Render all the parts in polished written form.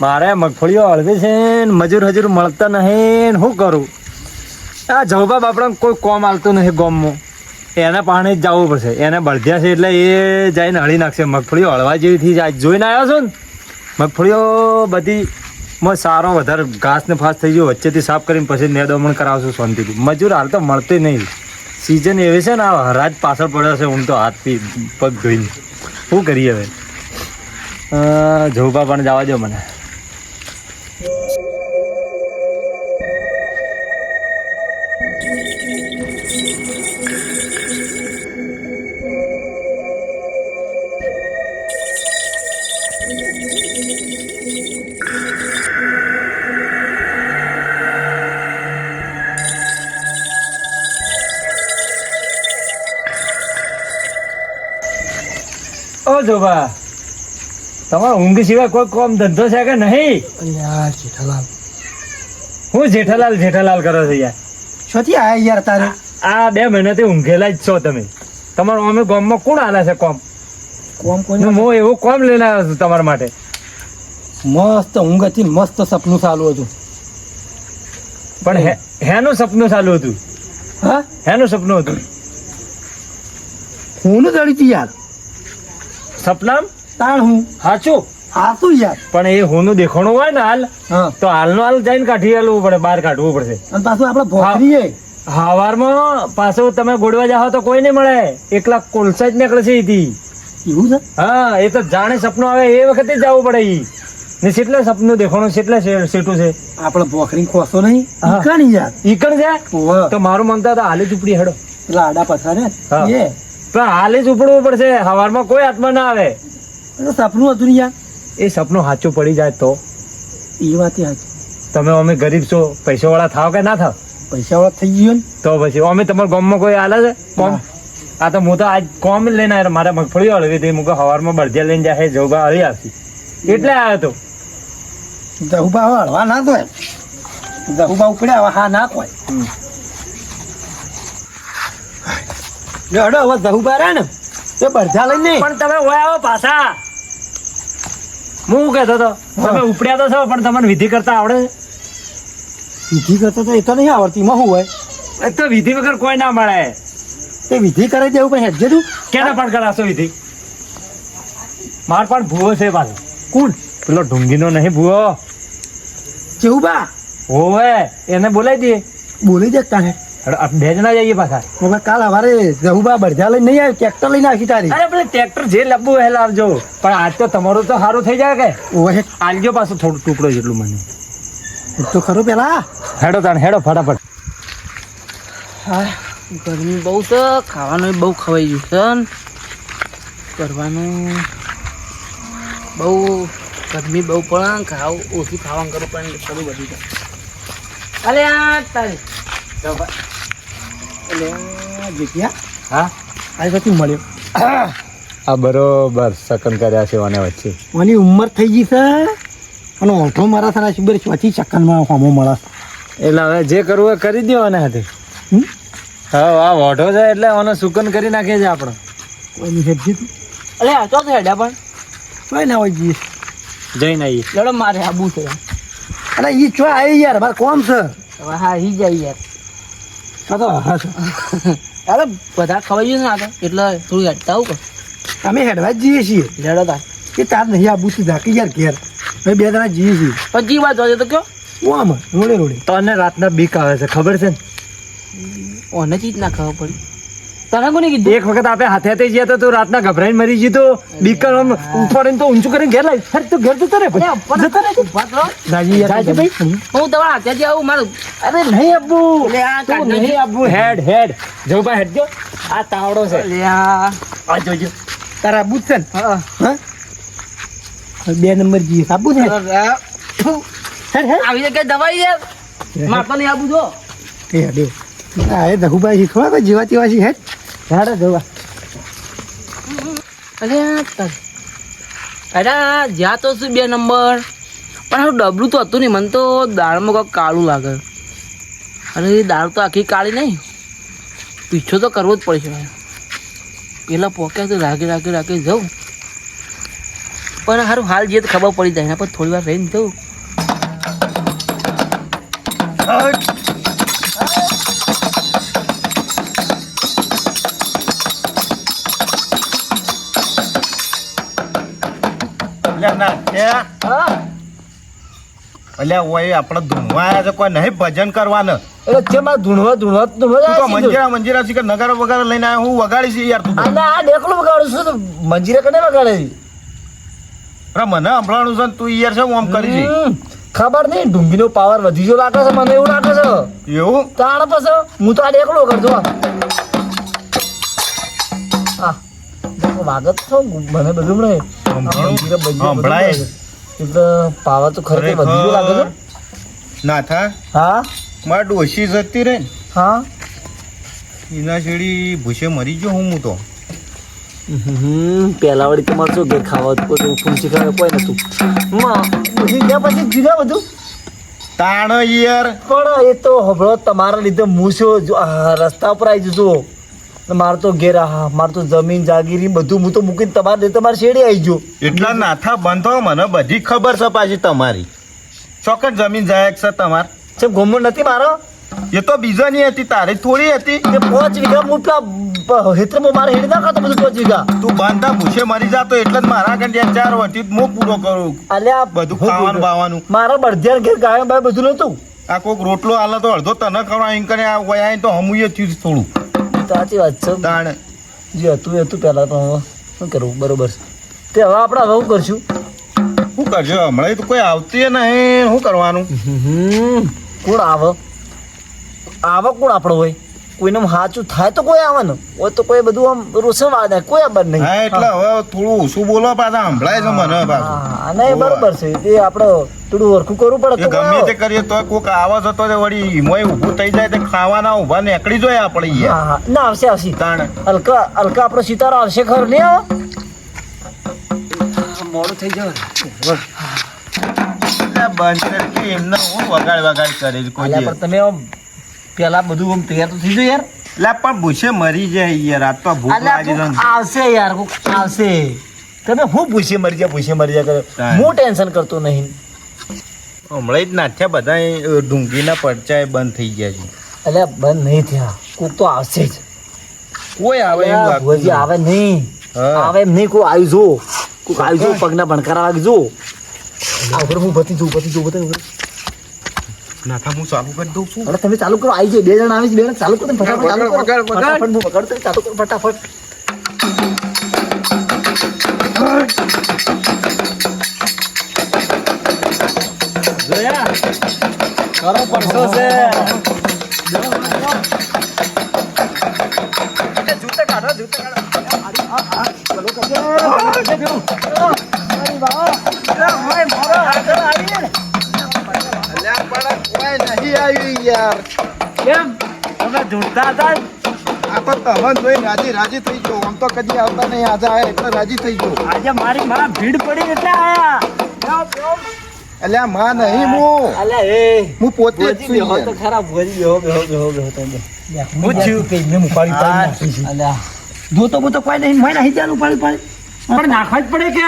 મારે મગફળીઓ હળવી છે ને મજૂર હજૂર મળતા નહીં, શું કરું? આ જવબા બાપડા કોઈ કોમ આવતું નહીં ગામમાં, એને પાણી જ જવું પડશે. એને બળધ્યા છે એટલે એ જઈને હળી નાખશે. મગફળીઓ હળવા જેવી જાય જોઈને આવ્યો છો ને, મગફળીઓ બધી સારો વધારે ઘાસ ને ફાસ થઈ ગયો, વચ્ચેથી સાફ કરીને પછી નેદમણ કરાવશું શાંતિથી. મજૂર હાલ તો મળતો નહીં, સિઝન એવી છે ને, આ હરાજ પાછળ પડ્યો છે. હું તો હાથ પગ ધોઈને શું કરીએ હવે? જવબા પણ જવા દો મને. ઓ જોબા, તમારા ઊંઘ સિવાય કોઈ કોમ ધંધો છે કે નહીં? યાર જેઠાલાલ, હું જેઠાલાલ કરો છો યાર? શોથી આયા યાર તારે? આ 2 મહિનાથી ઊંઘેલા જ છો તમે. તમારો અમે ગામમાં કોણ હાલે છે કોમ? કોમ હું એવું કોમ લઈને આવ્યો છું તમારા માટે. મસ્ત ઊંઘ હતી, મસ્ત સપનું ચાલુ હતું. પણ હેનું સપનું ચાલુ હતું? હા, હેનું સપનું હતું? હું જડી હતી યાર. સપનામ તાણ હું સાચું હાતું યાર. પણ એ હોનું દેખાણું હોય ને હાલ, હા, તો હાલનું હાલ જઈને કાઢી આલવું પડે, બહાર કાઢવું પડશે. અને પાછું આપણે ભોખરીએ હવારમાં પાછું તમે ગોળવા જાઓ તો કોઈ નહીં મળે, એકલા કોલસા જ નીકળે છે એથી. એવું છે? હા, એ તો જાણે સપનું આવે એ વખતે જ જવું પડે ઈ. ને કેટલે સપનું દેખાણું, કેટલે સેટું છે આપણે ભોખરી ખોસો નહીં હા. ઈકણ યાર ઈકણ છે ઓવે. તો મારું મનતા તો હાલે ઝૂંપડી હેડો. પેલા આડા પથરા ને હા. એ પણ હાલે જ ઉપડવું પડશે, હવારમાં કોઈ હાથમાં ના આવે. તો સપનું હતું ને યાર. એ સપનું સાચું પડી જાય તો એ વાત યાર. તમે અમે ગરીબ છો, પૈસા વાળા થાવ કે ના થાવ? પૈસા વાળા થઈ ગયો ને તો પછી અમે તમારા ગામમાં કોઈ હાલે છે કોમ? આ તો હું તો આજ કોમ લઈને આવ્યો, મારે મગફળી હળવી હતી. મુકો હવારમાં બળદિયા લઈને જાય જોગા હળી આવતી એટલે આવ્યો હતો. જહુબા હળવા ના તો જહુબા ઉપડ્યા હા ના કોઈ હડો હવે જહુબા રહ્યા ને તે બળધા લઈને. પણ તમે ઓય આવો પાછા. હું શું કહેતો હતો, તમે ઉપડ્યા તો છો પણ તમને વિધિ કરતા આવડે છે? વિધિ કરતો તો એ તો નહીં આવડતી. માં શું હોય? એ તો વિધિ વગર કોઈ ના મળે. તે વિધિ કરાવી દેવું પણ હેડજે તું. કેના પણ કરાશો વિધિ? માર પણ ભૂવો છે પાછો. કોણ? પેલો ઢુંગીનો નહીં ભૂવો? જહુબા હોવે, એને બોલાવી દે. બોલી દે તારે. બે જણા જઈએ પાછા. હવે કાલ સવારે જહુબા બળધા લઈને નહીં આવે, ટ્રેક્ટર લઈને આખી તારી. અરે પેલે ટ્રેક્ટર જે લબવું હેલા આવજો. પણ આજ તો તમારું તો સારું થઈ જાય કે ઓહે આલજો પાછું થોડું ટુકડો જેટલું મને. તો ખરો પેલા. હેડો તાણ હેડો ફટાફટ. હા, ગરમી બહુ છે, ખાવાનું બહુ ખવાઈ ગયું છે, કરવાનું બહુ ગરમી બહુ પણ ખાવું ઓછું ખાવાનું કરવું પણ થોડું બધું છે. અલે આ તારી એટલે જેઠિયા હા, આ પછી મળ્યો. આ બરોબર સકન કર્યા છે મને વચ્ચે. મને ઉંમર થઈ ગઈ છે અને ઓઠો મારા સારા શુબર ચોથી ચક્કરમાં હોમો મળે. એટલે હવે જે કરવું એ કરી દો આને હાથે. હા, આ વોઢો છે એટલે આને સુકન કરી નાખે છે આપણે. કોઈની હેડજી તું અલે આ તો હેડ્યા પણ કોઈ ના હોય જઈએ જઈને આવીએ. લડો મારે આબુ છે. અરે એ ચો આવી યાર મારે કોમ છે. હવે હા ઈ જાય યાર. આ તો હા છે. અરે બધા ખવાઈ ગયું ને આ તો એટલે થોડું હેડતા આવું કે અમે હેડવા જ જઈએ છીએ. લડો તાર એ તાર નહીં આબુ છે ઝાકી યાર ઘેર ભાઈ 2 જણા જઈએ છીએ. પણ જી વાત હોય તો કયો ઓમ રોડે રોડે. તને રાતના બીક આવે છે ખબર છે ને? ઓને ચીજ ના ખબર પડી. તને કોને કીધું? એક વખત આપણે હાથે હાથે ગયા તો તું રાતના ગભરાઈને મરી ગઈ તો બીક ઉપર તો ઊંચું કરીને ઘેર લાવી. હેડ તું ઘેર જતો રે પછી. જતો રે. રાજી યાર જાજે ભાઈ. હું તમારા હાથેથી આવું મારું. અરે નહીં આબુ. અલે આ તું કાઢ નહીં આબુ. હેડ હેડ જવું ભાઈ હેડ જો. આ તાવડો છે. અલે આ આ જોજો. તારા આબુ જ છે ને? હા હા 2 નંબર જઈએ આબુ છે. હેડ હેડ આવી કઈ દવાઈ યાર મારતો નહીં આબુ જો. એ હેડે આ એ દહુભાઈ થોડા કોઈ જીવા તેવા છે. હેડ હેડ જવા. અરે અરે જ્યાં તો શું 2 નંબર પણ હારું ડબલું તો હતું નહીં. મને તો દાળમાં કંઈક કાળું લાગે. અરે દાળ તો આખી કાળી નહીં, પીછો તો કરવો જ પડશે. પેલા પોક્યા તો રાગે રાગે રાગે જાઉં પણ સારું હાલ જે તો ખબર પડી જાય એના પર થોડી વાર રહીને જવું. અલ્યા નાથ્યા, હા અલ્યા ઓય આપણે ધૂણવા આયા છે, કોઈ નહીં ભજન કરવાના. એટલે તે માં ધૂણવા તું તો મંજીરા શીખર નગારા વગારા લઈને આવ્યો, હું વગાડી છે યાર તું તો. આના આ ડેકલું વગાડું છું તો મંજીરા કને વગાડે છે? અરે મને સંભળાણું છે ને તું યાર છે હું આમ કરી છે. ખબર નહીં ઢુંગીનો પાવર વધી ગયો લાગે છે, મને એવું લાગે છે. એવું તાણ પછી હું તો આ ડેકલો કરતો આ વાગત છો મને બધું મળે સંભળાય. એટલે પાવર તો ખરેખર વધી ગયો લાગે છે. નાથા હા મારા ડોશી જતી રહે ને હા એના છેડી ભૂસે મરી ગયો હું તો. પેલા વળી તમારે શું ઘેર ખાવા હતું, ફૂંસી ખાવા કોઈ નતું. પછી ગયા પછી જીધા બધું. તાણ યાર પણ એ તો હભળો તમારા લીધે હું શું રસ્તા ઉપર આવી જશો. મારે તો ઘેર મારે તો જમીન જાગીરી બધું હું તો મૂકીને તમારે તમારે શેડી આવી ગયો. એટલા નાથા બંધો મને બધી ખબર છે પાછી તમારી. ચોક્કસ જમીન જાય છે તમાર. છે ગોમો નથી મારો. એ તો બીજાની હતી, તારી થોડી હતી. તે 5 વીઘા હું પેલા હેતરમાં મારે હેડી નાખા તો બધું 5 વીઘા. તું બાંધા ભૂસે મરી જાતો એટલે જ મારા ઘર 4 વર્ષથી હું પૂરો કરું અલ્યા બધું ખાવાનું બાવાનું. મારા બળદિયાર ઘેર ગાય બાય બધું નતું. આ કોઈક રોટલો આલે તો અડધો તને ખવડાવ એમ કરે, આ વયા તો હમુએ થયું થોડું. સાચી વાત છે. તાણ જે હતું એ હતું પહેલા, પણ હવે શું કરવું બરોબર છે. તે હવે આપણે હવે શું કરશું? શું કરજો હમણાં તો કોઈ આવતી નહીં, શું કરવાનું? કોણ આવે કોણ આપણો હોય? કોઈને સાચું થાય તો કોઈ આવે ને, હોય તો કોઈ બધું આમ રોષવા દે, કોઈ આબર નહીં. હા એટલે હવે થોડું ઓછું બોલો પાછા, સંભળાય છે મને પાછું. હા નહીં બરોબર છે. તે આપણે થોડું ઓળખું કરવું પડે. એ ગમે તે કરીએ તો કોઈક આવે છે તો વળી હિમોય ઊભું થઈ જાય, તે ખાવાના ઊભા નીકળી જાય આપણે યાર. હા હા ના આવશે આવશે. તાણ હલકા હલકા આપણો સિતારો આવશે ખરો નહીં આવે? મોડું થઈ જાય. બંધ કરી એમને હું વગાડ કરે છે કોઈ અલ્યા પણ તમે આમ પેલા બધું આમ તૈયાર તો થઈ જાય યાર. એટલે પણ ભૂસે મરી જાય યાર, આ તો ભૂખ અલ્યા લાગી કોક છે. આવશે યાર, કોક આવશે. તમે હું ભૂસે મરી જાય કરે. હું ટેન્શન કરતો નહીં. હમણાં જ નાથ્યા બધા ડુંગીના પડચા બંધ થઈ ગયા છે. અલ્યા બંધ નહીં થયા, કોક તો આવશે જ. કોઈ આવે એમ અલ્યા, લાગતું ભુવાજી આવે નહીં. હા. આવે એમ નહીં, કોઈ આવી જો, કોક આવી જો, પગના ભણકારા વાગી જો. આગળ હું બતી જો. નાથા હું ચાલુ કરી દઉં છું. અરે તમે ચાલુ કરો, આવી જાય 2 જણ આવી છે, 2 જણ ચાલુ કરો, તમે ફટાફટ ચાલુ કરો. વગાડ. ફટાફટ હું વગાડતો ચાલુ કરો ફટાફટ. જોયા કરો પરસો છે. જૂતા કાઢો. કોઈ નહીં આવ્યું યાર. કેમ તમે ઢૂંઢતા હતા? આ તો તમને જોઈ રાજી થઈ ગયો. આમ તો કદી આવતા નહીં, આજે આયા એટલે રાજી થઈ ગયો. આજે મારી માં ભીડ પડી એટલે આયા. અલ્યા માં નહીં હું અલ્યા એ હું પોતે જ છું બેહો તો યાર. ખરા બેહો તમે. હું થયું? કઈને મુકાવી પાડી નાખી છે. અલ્યા જોતો બોતો કોઈ નહીં, મેં નહીં જાનું પાડી પણ નાખવા જ પડે કે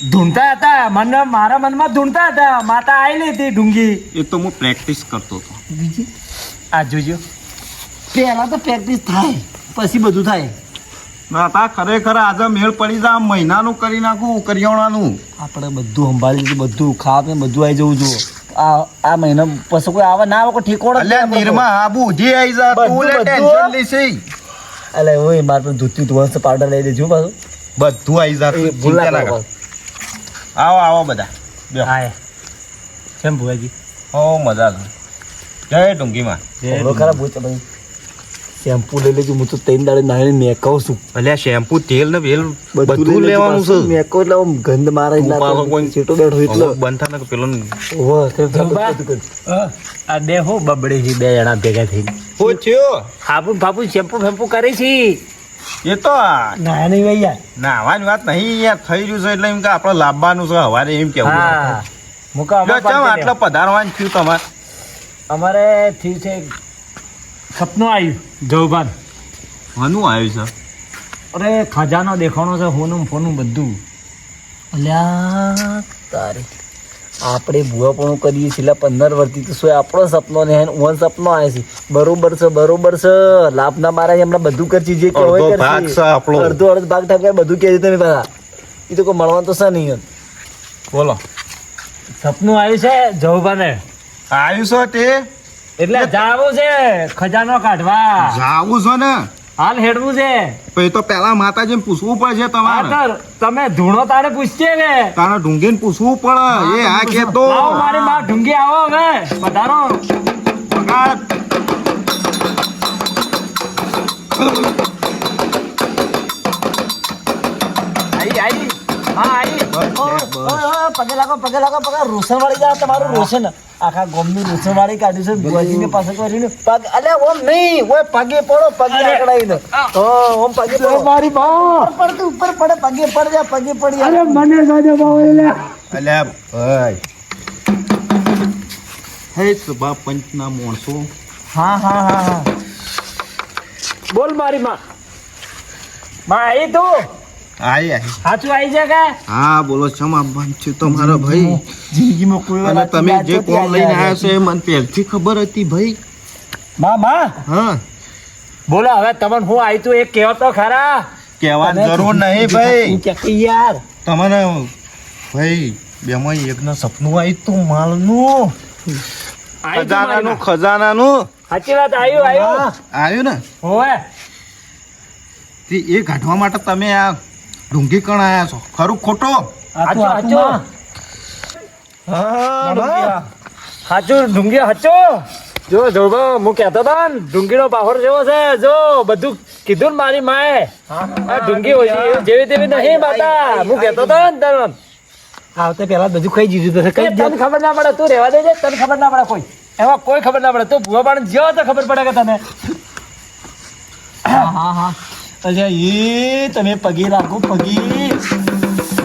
ઢૂંઢતા હતા. મારા મનમાં ઢૂંઢતા હતા. માતા આવેલી હતી ઢૂંગી. એ તો હું પ્રેક્ટિસ કરતો હતો. બીજી આ જોજો, પહેલા તો પ્રેક્ટિસ થાય પછી બધું થાય. નાતા ખરેખર આજે મેળ પડી જાય. આમ મહિનાનું કરી નાખું કરિયાણાનું. આપણે બધું સંભાળી લીધું, બધું ખાવા પીને બધું આવી જવું જોઈએ. આ મહિના પછી કોઈ આવે ના આવે કોઈ ઠેકોડો જ અલ્યા નહીં આપણો. નિરમા આબુ ઉજી આવી જા. તું બધું, લે બધું. ટેન્શન લેશે. અલ્યા ઓય મારે પણ ધોતી ધોવાનું પાવડર લઈ દેજો પાછું. બધું આવી જા. એ તું ભૂલા ચિંતા ના કરો. કર. આવો બધા બેહો. હા કેમ ભુવાજી? હો મજા આવે. જય ડુંગીમાં. થોડો ખરાબ હોય ભાઈ. શેમ્પુ લઈ લેજો, હું તો 3 દાડે નાહીને મેકવું છું. અલ્યા શેમ્પુ તેલ ને વેલ લઈ બધું લેજો લેવાનું પાછું. છે. મેકો એટલે આમ ગંધ મારે એટલે ઉપાડો કોઈ- સીટો બેઠો એટલે હવે બંધ થાય ને પેલો ઓહો, તે બધું કર. આ બે હો બબડે છે, 2 જણા ભેગા થઈને. પૂછ્યો. ફાપુ શેમ્પુ કરે છે. એ તો ના નહીં ભાઈ યાર. નાવાની વાત નહીં યાર, થઈ રહ્યું છે એટલે એમ કે આપણે લાવવાનું છે હવારે એમ કેવું. હા મુકા જો ચમ આટલો પધારવાનું થયું તમારે? અમારે થયું છે સપનું આવ્યું જવભાન. હનું આવ્યું છે? અરે ખજાનો દેખાણો છે, હોનું ફોનું બધું. અલ્યા તારી આપણે ભૂવાપણું કરીએ છેલ્લા 15 વર્ષથી તો શું આપણો સપનો ને ઓન સપનો આવે છે. બરોબર છે લાભ ના મારા હમણાં બધું કરશે જે અડધો ભાગ છે આપણો. અડધો ભાગ ઠાકે બધું કહે તમે બધા એ તો કોઈ મળવાનું તો છે નહીં. બોલો સપનું આવ્યું છે જવબાને આવ્યું છે તે એટલે જાવું છે ખજાનો કાઢવા જાવું છે ને હાલ હેડવું છે પછી તો પેલા માતાજીને પૂછવું પડશે તમારે આતર તમે ધૂણો તારે પૂછશે કે તારા ઢુંગીને પૂછવું પડે એ આ કે તો આવો મારી માં ઢુંગી આવો હવે પધારો પગાર. આઈ હા આઈ પગે લાગો રોશન વાળી જા તમારું રોશન આખા ગોમનું રોશન વાળી કાઢ્યું છે ભુવાજીને પાસે કરીને પગ અલ્યા ઓમ નહીં ઓય પગે પડો પગે આકડાઈને ઓમ પગે પડો મારી માં ઉપર તો ઉપર પડે પગે પડ જા પગે પડ જા અરે મને સાજો બાવ એટલે અલ્યા ભાઈ હે સભા પંચના માણસો હા બોલ મારી માં માં આઈ તું આઈ સાચું આઈ છે કે હા બોલો ક્ષમા બંધ છે તમારા ભાઈ જિંદગીમાં કોઈ વાર અને તમે જે કોમ લઈને આવ્યા છો એ મને પહેલથી ખબર હતી ભાઈ. માં હા બોલો હવે તમને હું આઈ તું એક કહેવો તો ખરા કહેવાની જરૂર નહીં ભાઈ. કે યાર તમને ભાઈ બેમાં એકનું સપનું આવ્યું તું માલનું ખજાનાનું સાચી વાત આવ્યું આવ્યું ને હોવે તે એ કાઢવા માટે તમે આ ઢુંગી કણ આયા છો ખરું ખોટું સાચું ઢુંગી સાચો જો જોબા હું કહેતો હતો ને ઢુંગીનો બાહોર જેવો છે જો બધું કીધું ને મારી માએ આ ઢુંગી હોય જેવી તેવી નહીં માતા હું કહેતો હતો ને તને આવતે પેલા બધું ખાઈ દીધું તો કઈ તને ખબર ના પડે તું રહેવા દેજે તને ખબર ના પડે કોઈ એમાં કોઈ ખબર ના પડે તું ભૂવા પાણી જેવો તો ખબર પડે કે તને અચ્છા એ તમે પગે લાગો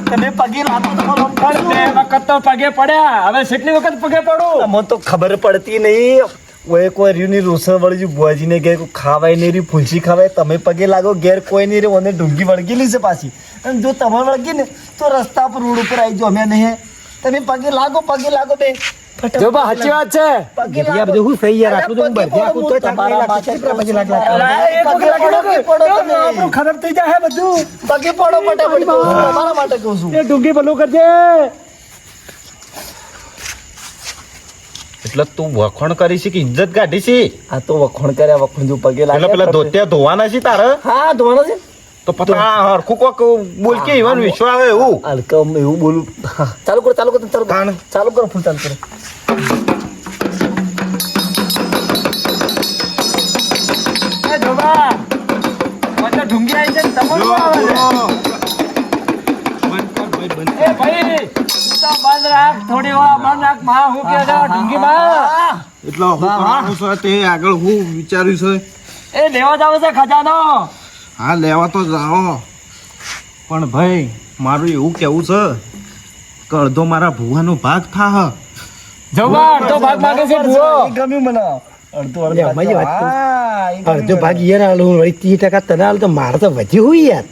તમે પગે લાગો તમારો પણ બે વખત તો પગે પડ્યા હવે કેટલી વખત પગે પડું મને તો ખબર પડતી નહીં ઓય કોઈ રહ્યુંની રોસણ વળી બુઆજીને ઘેર કોઈ ખાવાય નહીં રહ્યું ફૂલસી ખાવાય તમે પગે લાગો ઘેર કોઈ નહીં રહ્યું અને ઢૂંગી વળગેલી છે પાછી અને જો તમે વળગી ને તો રસ્તા પર રોડ ઉપર આવી જાઓ અમે નહીં તમે પગે લાગો બે જો બા સાચી વાત છે પગે આ બધું હું થઈ યાર આટલું તો હું બધે આખું તો તમારા માથે પછી લાગ આપણું ખરાબ થઈ જાય બધું પગે પડો ફટાફટ તમારા માટે કહું છું એ ઢુંગી ભલું કરજે એટલે તું વખણ કરી છે કે ઇજ્જત કાઢી છે આ તો વખણ કર્યા વખણ જો પગે એટલે લાગે પેલા ધોતિયા ધોવાના છે તારે હા ધોવાનો છે તો પતા હરખું કોક બોલ કે ઈવન વિશ્વ આવે એવું હલકમ એવું બોલું હા, ચાલુ કરો તાણ. ચાલુ કરો ફૂલ ચાલુ કરો એ જોબા મને ઢુંગી આવી છે ને તમારું આવે છે એ ભાઈ તો બંધ રાખ થોડી વાર બંધ રાખ માં હું કે છે ઢુંગી માં એટલે હું કરવાનું છે તે આગળ હું વિચાર્યું છે એ લેવા જાવ છે ખજાનો હા લેવા તો જાઓ પણ ભાઈ મારું એવું કેવું છે કે અડધો મારા ભુવાનો ભાગ થા જોબા તો ભાગ માગે છે ભૂવો ગમ્યું મને અડધો લે, અમારી વાત કરું. હા, એ ગમ્યું અડધો મને. ભાગ યાર આલું વળી 30% તને આલું તો મારે તો વધી હોય યાર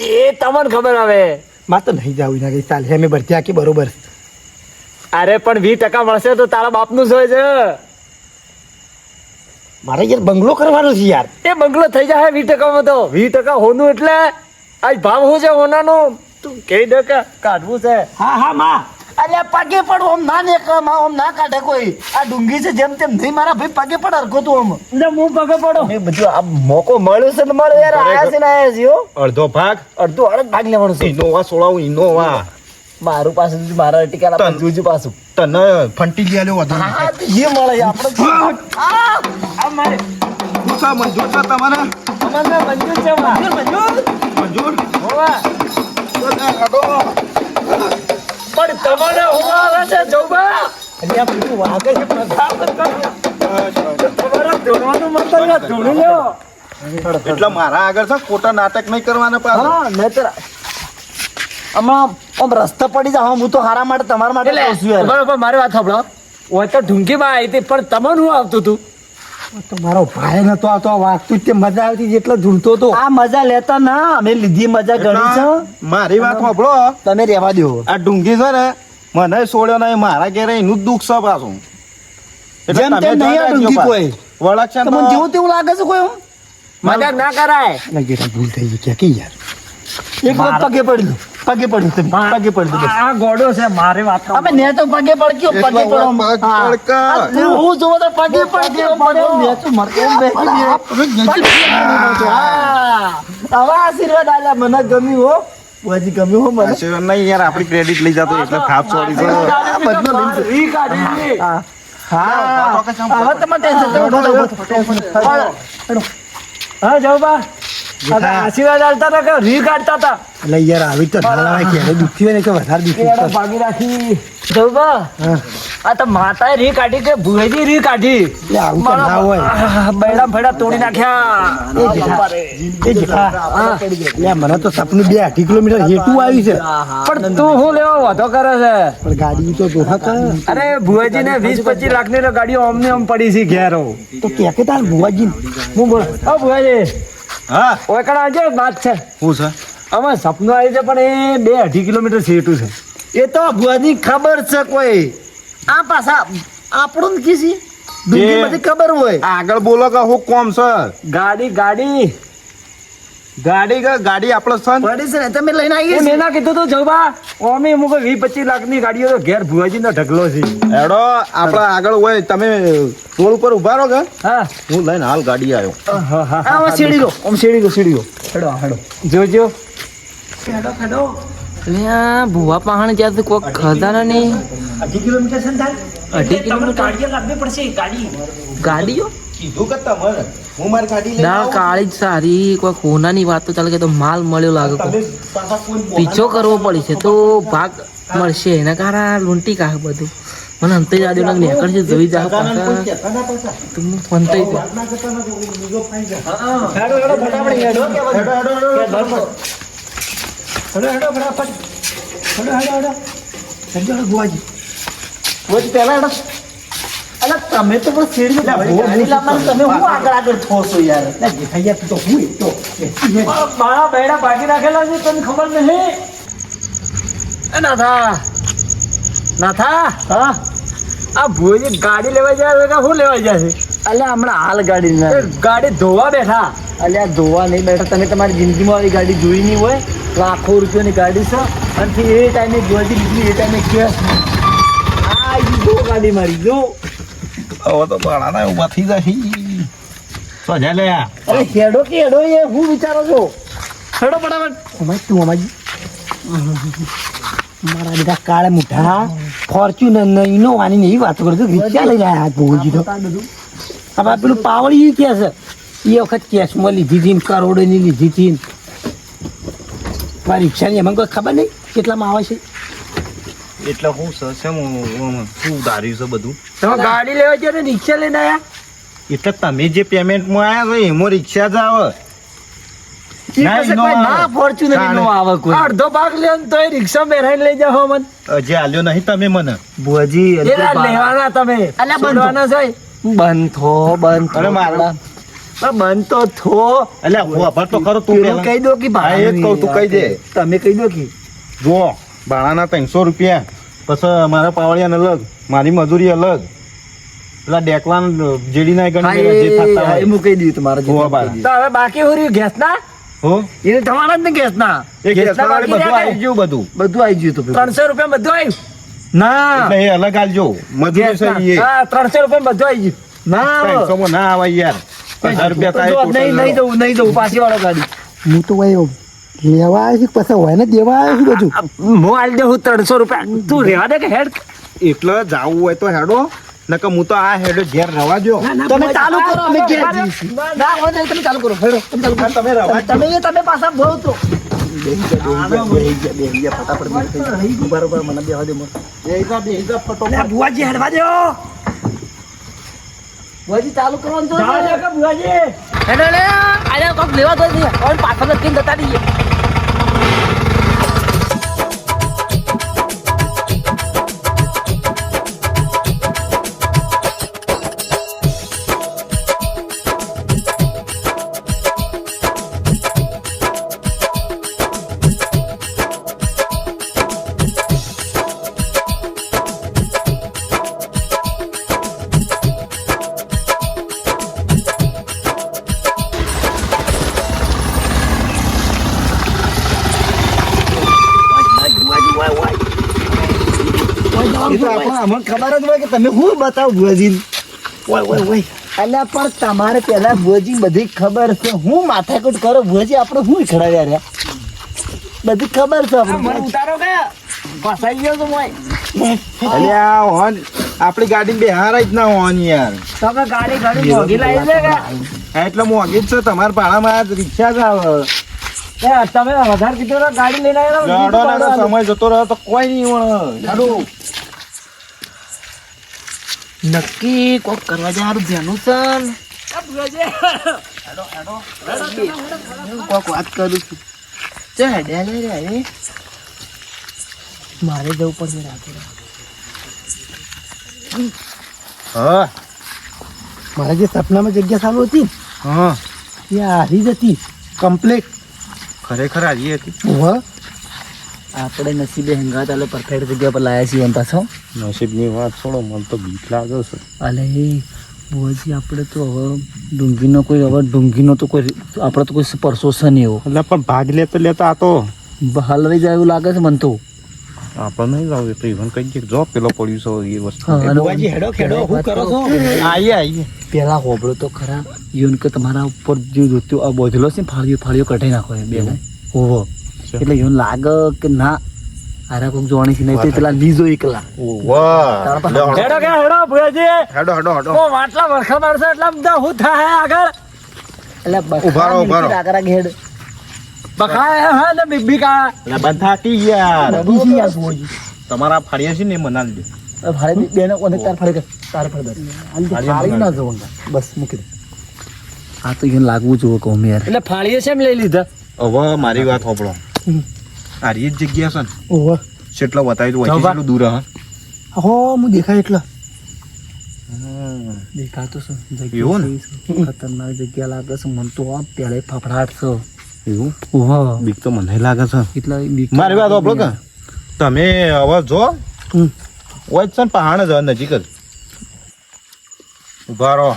એ તમને ખબર આવે મારે તો નહીં જાવું ના કઈ ચાલે અમે ભરતી આખી બરોબર અરે પણ 20% મળશે તો તારા બાપનું જ હોય છે મારે યાર બંગલો કરવાનો છે યાર એ બંગલો થઈ જાય 20% માં તો 20% હોનું એટલે આ ભાવ શું છે હોનાનો તું કઈ દે કે કાઢવું છે હા માં અલ્યા પગે પડ ઓમ ના નીકળે માં ઓમ ના કાઢે કોઈ આ ડુંગી છે જેમ તેમ નહીં મારા ભાઈ પગે પડ હરકો તું ઓમ એટલે હું પગે પડો એ બધું આ મોકો મળ્યો છે ને મળ્યો યાર આયા છે ને આયા છે હો અડધો ભાગ અડધો અડધ ભાગ લેવાનો છે ઇનોવા સોળાવું ઇનોવા મારું પાસે મારા ટીકાના તન. જોજો પાછું તને ફંટી ગયા લ્યો વધારે હા તો એ મળે આપણે આ મારે શું છે મંજૂર છે તમારે અમને મંજૂર છે માં મંજૂર હોવા તો લે કાઢો. પણ તમારે હોવા આવે છે જોબા અલ્યા બધું વાગે છે તમારા ધોવાનું મત કરે ધોણી લ્યો એટલે મારા આગળ છે ખોટા નાટક નહીં કરવાના પાછા હા નહીતર હમણાં આમ રસ્તા પડી જા હું તો હારા માટે તમારા માટે કહું છું યાર બરોબર મારી વાત સાંભળો ઓય તો ઢુંગી માં આવી હતી પણ તમને શું આવતું હતું તો મારો ભાઈ નતો આવતો વાગતું જ તે મજા આવતી જેટલો ઝૂલતો તો આ મજા લેતા ના અમે લીધી મજા ગણી છે મારી વાત સાંભળો, તમે રહેવા દો આ ડુંગી છે ને મને છોડ્યો નહીં, મારા ઘેરે એનું જ દુઃખ છે પાછું. એટલે જેમ તમે તેમ નહીં આ જોઈ ડુંગી રાખજો કોઈ વળગશે ને તમને જેવું તેવું લાગે છે કોઈ હું? મજાક ના કરાય. લાગે ભૂલ થઈ ગઈ ક્યાં કે યાર એક વખત પગે પડી દો પગે પડી દો તમે, પગે પડી દો આ ગોડો છે મારે વાત અમે ને તો પગે પડક્યો પગે એટલો પડો પગ હા. પડકા. આ હું જોવો તો પગે પડક્યો પડ્યો ને તો મરતો હા આવા આશીર્વાદ આલ્યા મને ગમ્યું હો બુઆજી ગમ્યું હો મને આશીર્વાદ નહીં યાર, આપણી ક્રેડિટ લઈ જતો એટલે થાપ છોડી છે. રી કાઢી. હા હા હવે તમે ટેન્શન તો ઉભો થો. હા જવબા આશીર્વાદ આલતા હતા કે રી કાઢતા હતા? એટલે યાર આવી તો ના લાગે કે દુખી હોય ને કે વધારે દુખી કેળા ભાગી રાખી. જવબા આ તો માતાએ રી કાઢી કે ભુવેજી રી કાઢી? એટલે આવું તો ના હોય બૈડા ફેડા તોડી નાખ્યા. એ જેઠા એટલે મને તો સપનું 2-8 કિલોમીટર હેઠું આવ્યું છે પણ તું શું લેવા વાતો કરે છે? પણ ગાડી તો જોહા કર અરે ભુવેજી ને 20-25 લાખની તો ગાડીઓ અમને આમ પડી છે ઘેરો. તો કે તાર ભુવાજી હું બોલ ઓ ભુવેજી હા ઓય કણ આજે વાત છે. શું છે? અમે સપનું આવી છે પણ એ 2-2.5 કિલોમીટર છેટું છે. એ તો ભુવાની ખબર છે કોઈ આ પાછા આપણું જ કીધી ડુંગી બધી ખબર હોય આગળ બોલો કે હું કોમ છે? ગાડી ગાડી ગાડી કે ગાડી આપણે છે ને? પડી છે ને તમે લઈને આવીએ મેં ના કીધું તું જવબા ઓમે અમુક 20-25 લાખની ગાડીઓ તો ઘેર ભુવાજી નો ઢગલો છે. હેડો આપણે આગળ હોય, તમે રોડ ઉપર ઉભા રહો કે હા હું લઈને હાલ ગાડી આવ્યો. આમ સીડી લો આમ સીડી લો સીડી લો હેડો હેડો જોજો અલ્યા ભુવા પહાણ જ્યાં કોક ખજાના નહીં 2 કિલોમીટર છે ને તાર 2.5 કિલોમીટર ગાડીઓ લાવવી પડશે ગાડી ગાડીઓ કીધું કે તમારે હું મારી ગાડી લઈને દાળ આવું. કાળી જ સારી કોઈ હોનાની વાત તો ચાલે કે તો માલ મળ્યો લાગે કોઈ પાછા કોઈ બોલે. પીછો કરવો પડશે તો ભાગ મળશે એના કારણ લૂંટી કાઢ બધું મને અંતે જ આદિ નેકળ છે જોઈ જાવ પાછા તું ફંતાઈ દે હેડો હેડો ફટાફટ હેડો હેડો હેડો ફટાફટ હેડો હેડો હેડો ભુવાજી વચ પહેલા હેડો અલા તમે તો પણ સીડી ગાડી લાવવાનું તમે હું આગળ થો છો યાર ના જેઠાઈ તું તો હું તો મારા બૈડા ભાગી રાખેલા છે તને ખબર નહીં? એ નાથા નાથા હા આ ભુવાજી ગાડી લેવા જાય છે કે શું લેવા જાય છે? અલ્યા હમણાં હાલ ગાડી ના એ ગાડી ધોવા બેઠા. અલ્યા ધોવા નહીં બેઠા તમે તમારી જિંદગીમાં આવી ગાડી જોઈ નહીં હોય લાખો રૂપિયાની ગાડી છે અને એ ટાઈમે જોઈતી લીધી એ ટાઈમે કે આ જો ગાડી મારી જો હવે તો બાળાના ઊભા થઈ જાય. તો જા લે આ. અરે હેડો કે હેડો એ હું વિચારો છો હેડો ફટાફટ અમાય તું અમાજી મારા બધા કાળા મુઠા ફોર્ચ્યુનર ને ઇનોવાની ને એવી વાતો કરો છો રિક્ષા લઈ રહ્યા હાથ ભોગી તો હવે આ પેલું પાવડી કે છે એ વખત કેશમાં લીધી હતી ને કરોડોની લીધી હતી ને. મારી રિક્ષાની એમાં કોઈ ખબર નહીં કેટલામાં આવે છે એટલે હું શું ધાર્યું છે બધું? તમે ગાડી લેવા જાય ને રિક્ષા લઈને આયા? એટલે તમે જે પેમેન્ટમાં આવ્યા છો એમાં રિક્ષા જ આવે. ના, Innova ના આવે. ફોર્ચ્યુનર નો આવે કોઈ અડધો ભાગ લે ને તોય રિક્ષા બેરાઈને લઈ જાઓ મન. હજી આલ્યો નહીં તમે મને. બુઆજી એ લેવાના તમે અલ્યા બંધ. છોડવાના છે. બંધ થો બંધ અરે મારો. પણ બંધ તો થો એટલે વાપર તો ખરો તું પેલું પહેલા. કહી દો કે હા, એ જ કહું, તું કહી દે. તમે કહી દો કે જો ભાડાના 300 રૂપિયા, પછી મારા પાવડિયાને અલગ, મારી મજૂરી અલગ, પેલા ડેકલાન જેડીના ગણી હા, જે થતા હોય. એ મૂકી દીધું તમારે જે હોવા મૂકી તો હવે બાકી હું રહ્યું ગેસ ના હો દીધું. એ તમારા જ ને ગેસ ના એ ગેસના ગેસના વાળી બાકી બધું રહ્યા આવી ગયું બધું. બધું આવી ગયું હતું 300 રૂપિયા બધું આવ્યું. ના એટલે એ અલગ આલજો મજૂરી છે એ. હા 300 રૂપિયા બધું આવી ગયું. ના 300 માં ના આવે યાર. 1000 રૂપિયા થાય જો, total નહીં લાવો. જવું નહીં જવું પાછી વાળો ગાડી હું તો ભાઈ લેવા આવ્યો છું પછી હોય ને દેવા આવ્યો છું બધું હું આલી દઉં 300 રૂપિયા તું રહેવા દે કે હેડ. એટલે જાવું હોય તો હેડો, નકર હું તો આ હેડો ઘેર રવા જો. તમે ચાલુ કરો અમે ઘેર જઈશું. ના હોય નહીં, તમે ચાલુ કરો હેડો તમે ચાલુ કરો. તમે રવા જ. તમે પાછા બહુ તો ભુવાજી હેડવા દો બધી ચાલુ કરવાનું તો જવા દે કે ભુવાજી. હેડો લે આને કોક લેવા દો ને હવે પાછળ નથી જતા રહીએ તો આપણે અમને ખબર જ હોય કે તમે શું બતાવો ભુવાજી ઓય અલ્યા પણ તમારે પેલા ભુવાજી બધી ખબર છે હું માથાકૂટ કરો ભુવાજી આપણે શું ખડાવ્યા રહ્યા બધી ખબર છે આપણે ઉતારો કે ફસાઈ ગયો તો મોય અલ્યા હોન આપણી ગાડી બેહાર જ ના હોન યાર તમે ગાડી ઘણી મોંઘી લાવી છે કે હા, એટલે મોંઘી જ છે તમારા ભાડામાં આ રિક્ષા જ આવે તમે વધારે કીધું ને ગાડી લઈને આવ્યા લડો લડો સમય જતો રહ્યો તો કોઈ નહીં વળે. નક્કી કોક કરવા જવાનું ધ્યાનું છે ને. કોક વાત કરું છું ચલ હેડ્યા લે રે હવે. મારે જવું પડશે રાતે. હા મારા જે સપનામાં જગ્યા ચાલુ હતી હા એ હારી જ હતી કમ્પ્લીટ ખરેખર આવી હતી. આપણે નસીબે હંગાત આલે પરફેક્ટ જગ્યા પર લાયા છીએ એમ પાછો. નસીબની વાત છોડો મને તો બીક લાગે છે. અલે બુઆજી આપણે તો હવે ડુંગીનો કોઈ આપણે તો કોઈ પરસો છે નહીં એવો. એટલે પણ ભાગ લેતા લેતા આ તો હલવાઈ જાય એવું લાગે છે મને તો. આપણે નહીં જાવ તો ઇવન કઈ જો પેલો પડ્યું છે એ વસ્તુ હા, અને બુવાજી હેડો ખેડો શું કરો છો આઈએ પેલા હોબળો તો ખરા યોન કે તમારા ઉપર જે જોતું આ બોધલો છે ને ફાળીઓ કઢાઈ નાખો એ બે હોવો એટલે યોન લાગે કે ના આરા કોક જોવાની છે નહીં તો પેલા લીજો એકલા વાહ હેડો કે હેડો ભુવાજી હેડો હેડો હેડો ઓ માટલા વરખા મારશે એટલે બધા હું થાય આગળ એટલે ઉભા રહો, ઉભા રહો. આગળ ઘેડ બખાય હા ને બીબી કા એટલે બંધ થાકી યાર બીજી યાર બુઆજી તમારા ફાળિયા છે ને એ મનાલી દે. ભાડે બેને કોને તાર ફાડી તાર ફાડી ફાડી ના જોવું બસ મૂકી દે. આ તો યોન લાગવું જોવો કહું મેં યાર. એટલે ફાળીએ છે એમ લઈ લીધા હવે મારી વાત સાંભળો આ જ જગ્યા છે ને ઓહો કેટલો બતાવી દઉં જાઓ બા. કેટલું દૂર હા હો હું દેખાય એટલા દેખાતો છે એવું ને? ખતરનાક જગ્યા લાગે છે મને તો આ પેલે ફફડાટ છે એવું ઓહો બીક તો મને લાગે છે. એટલા બીક મારી વાત સાંભળો કે તમે હવે જો હમ. હોય જ છે ને પહાડ જ હવે નજીક જ ઉભા રહો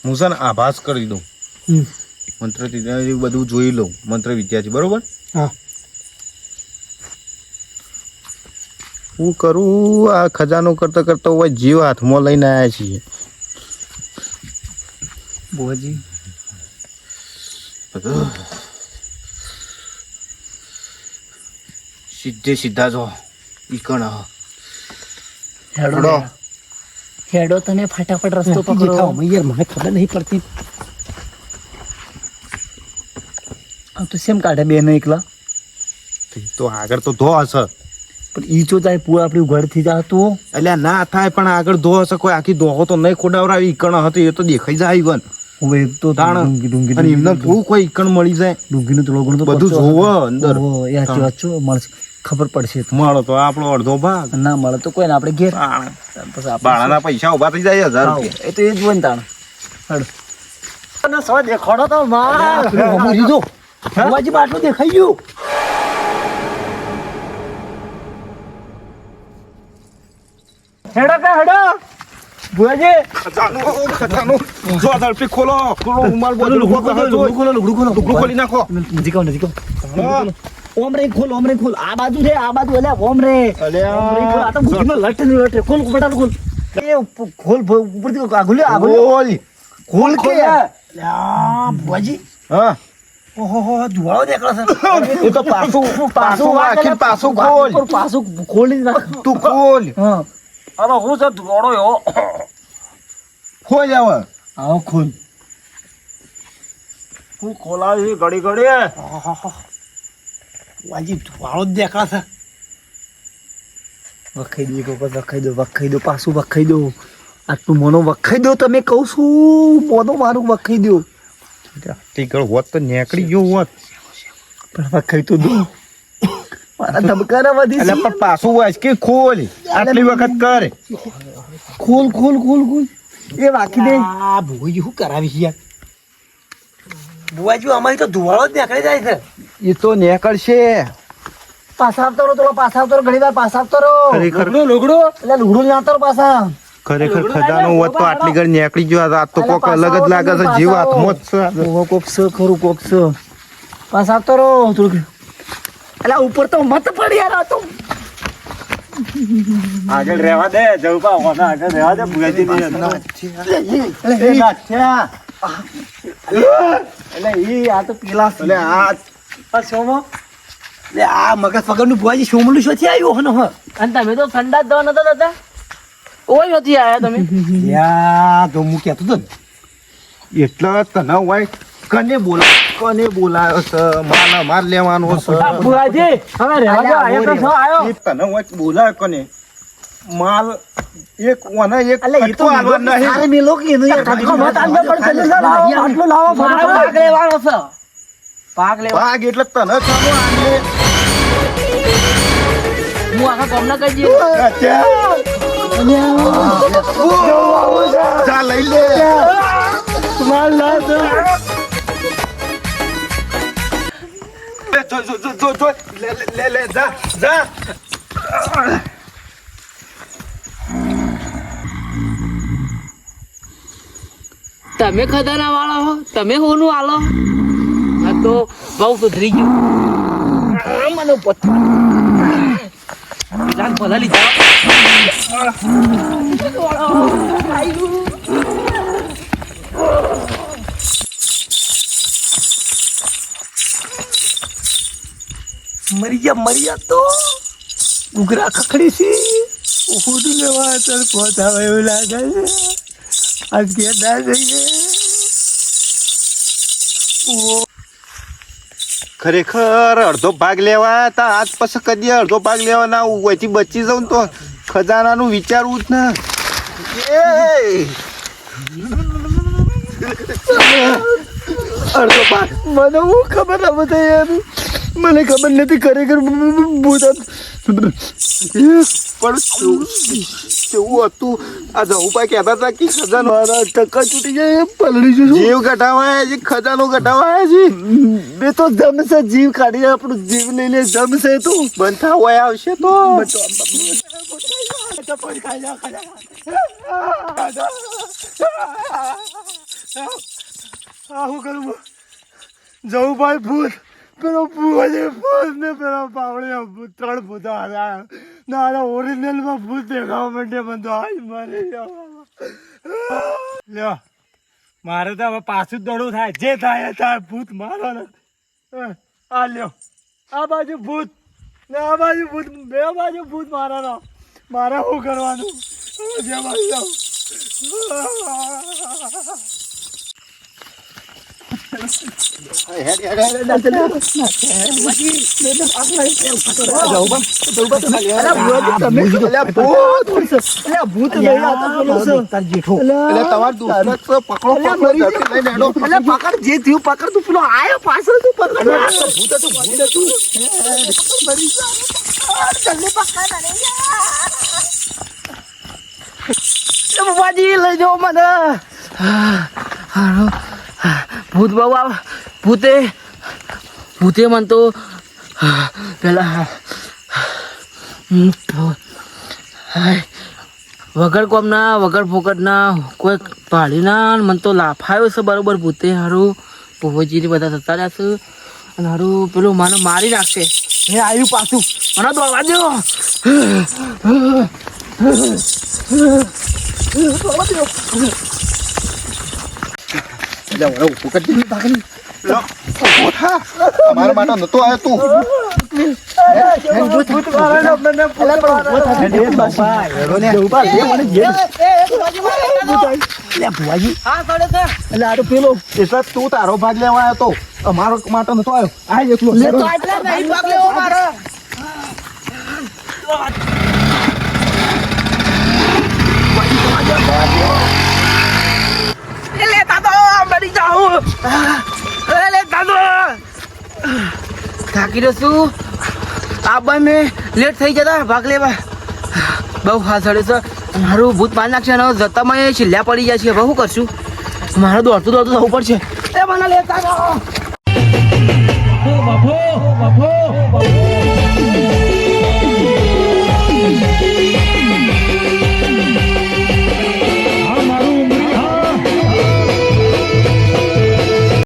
હું છે ને આભાસ કરી દઉં હમ. મંત્ર બધું જોઈ લઉં મંત્ર વિદ્યાર્થી બરોબર હા. હું કરું આ ખજાનો કરતા કરતા હોય જીવ હાથમાં લઈને આવ્યા છીએ બુઆજી સીધે સીધા જો ઈકણ હેડો હેડો તને ફટાફટ રસ્તો પકડો યાર મને ખબર નહીં પડતી આ તો સેમ કાઢે બે ને એકલા તો આગળ તો ધો હશે પણ ઈ તો જાય પૂરા આપણી ઘર થી જા તો એટલે ના થાય પણ આગળ ધો હશે કોઈ આખી દોહો તો નહીં ખોડાવરાવી ઈકણ હતી એ તો દેખાઈ જાય ઈવન હવે એક તો તાણ ડુંગી અને એમને થોડું કોઈ ઈકણ મળી જાય ડુંગીનું થોડો ઘણો તો બધું પરચો જોવો હતો. અંદર. ઓહો, એ હાચું હાચું મળશે ખબર પડશે તો. મળો તો આપણો અડધો ભાગ ના મળે તો કોઈ ને આપણે ઘેર પછી આપણે ભાડાના પૈસા ઉભા થઈ જાય 1000 આવો. રૂપિયા એ તો એ જ હોય ને તાણ હેડો. અને સો દેખાડો તો માર હમું લીધો બુઆજી બાટલું દેખાઈ ગયું હેડો કે હેડો ભુવાજી ખજાનો જો ઝડપી ખોલો ઉમાલ બોલ લુગડું ખોલી નાખો નજીક આવો, નજીક આવો. હા. ઓમ રે ખોલ આ બાજુ રે આ બાજુ અલ્યા ઓમ રે અલ્યા. ઓમ રે ખોલ. આ તો બુદ્ધિમાં લટ ને લટ રે. ખોલ ફટાફટ ખોલ એ ખોલ ઉપરથી આગળ બોલ ખોલ કે લ્યા ભુવાજી હા ઓહો જુવાળો દેખાડો છે એ તો પાછું વાંચીને પાછું ખોલ પાછું ખોલી નાખ તું ખોલ હા અરે હું છે ધોળો એવો ખોલ આવે આવો ખોલ હું ખોલાવી ઘડી ઘડી ભુવાજી જુવાળો જ દેખાડે છે વખાઈ દો પાછું વખાઈ દો આટલું મોનો વખાઈ દો તમે કહું છું મોનો મારું વખાઈ દો ટીકળ હોત તો નીકળી ગયો હોત પણ વખાઈ તો દો મારા ધબકારા વધી એટલે પણ પાછું વાંચ કે ખોલ આટલી વખત કર ખોલ એ વાકી દે આ ભુવાજી શું કરાવી છે યાર ભુવાજી અમારી તો ધુવાળો જ નીકળી જાય છે એ તો નીકળશે પાછા આવતો રહો ઘણી વાર પાછા આવતો રહો ખરેખર લુગડો એટલે લુગડું લાવતો રહો પાછા ખરેખર ખજાનો હોત તો આટલી ઘડી નીકળી ગયો આ તો કોક અલગ જ લાગે છે જીવ હાથમાં જ છે ઓહો, કોક છે ખરું કોક છે પાછા આવતો રહો થોડુંક એટલે ઉપર તો મત પડી યાર આ તો આગળ રહેવા દે જવપા ઓના આગળ રહેવા દે ભુવાજી ની અંદર એ નાથ્યા એટલે ઈ આ તો પેલા એટલે આ સોમો લે આ મગજ વગરનું ભુવાજી સોમલું શોથી આવ્યો હનો હ અને તમે તો ઠંડા જ દવા નતા થતા ઓય નથી આયા તમે યા તો હું કહેતો તો ને. એટલે તને હોય કને બોલાયો છે માર લેવાનો છે ભુવાજી હવે રહેવા દો આયા તો છો આયો એ તને હોય બોલાયો કને માલ એક ઓને એક એટલે ઈ તો કટકો આલવા નહીં સારે મેલો કે એનું યાર કટકો મત આલવો પડશે ને સર. આટલું લાવો મારો પાક લેવાનો છે પાક લેવા ભાગ એટલે તને ચાલો આને હું આખા ગામના કહી દઈએ જા લઈ લે માલ લા દો જો લે જા તમે ખજાના વાળા હો તમે હોનું આલો આ તો બહુ સુધરી ગયું મને જાન ભલા લીધા મરી ગયા તો ઉગરા ખખડી છે ઉડું લેવા ચાલ પહોંચાવે એવું લાગે છે આજ કે ના જઈએ ખરેખર અડધો ભાગ લેવા તા આજ પછી કદી અડધો ભાગ લેવા ના ઓયથી બચી જાઉં તો ખજાનાનું વિચારવું જ ને અડધો ભાગ મને હું ખબર આ બધા યાર મને ખબર નથી ખરેખર ભૂત પણ કેવું હતું આ જવું કહેતા હતા કે ખજાનો ટકા તૂટી જાય પલળી જશું જીવ ઘટાવાયા છે ખજાનો ઘટાવાયા છે બે તો જમશે જીવ કાઢી આપણું જીવ લઈને જમશે તું બનતા હોય આવશે તો આવું કરું જવું ભાઈ ભૂત પેલો ભૂત ને પેલો પાવડી ભૂત 3 ભૂતો આવ્યા ના ઓરિજિનલમાં ભૂત દેખાવા માંડે મને તો આજ મારે લ્યો મારે તો હવે પાછું જ દોડવું થાય જે થાય થાય ભૂત મારો ને આ લ્યો આ બાજુ ભૂત ને આ બાજુ ભૂત બે બાજુ ભૂત મારાનો મારે શું કરવાનું જે બાજુ જાઉં પકડ જે થયું પકડ તું પેલો આયો પાછળ તું બાબાજી લઈ જાઓ મને ભૂત બાબા ભૂતે મન તો પેલા વગર કોમના વગર ફોકટના કોઈ પાડીના મને તો લાફાયો છે બરોબર ભૂતે હારું ભોજીને બધા થતા રહ્યા છે અને હારું પેલું મને મારી નાખશે હે આવ્યું પાછું મને દોડવા દો મારા માટે નતો આવ્યો તું એટલે તું તારો ભાગ લેવા આવ્યો તો અમારો માટે નતો આવ્યો આ એકલો થાકી રહ્યો છું આબા મેં લેટ થઈ જતા ભાગ લેવા બહુ હાથ ચડે છે મારું ભૂત મારી નાખશે અને જતામાં છેલ્લા પડી જાય છે હવે શું કરશું મારે દોડતું દોડતું જવું પડશે એ મને લેતા જાઓ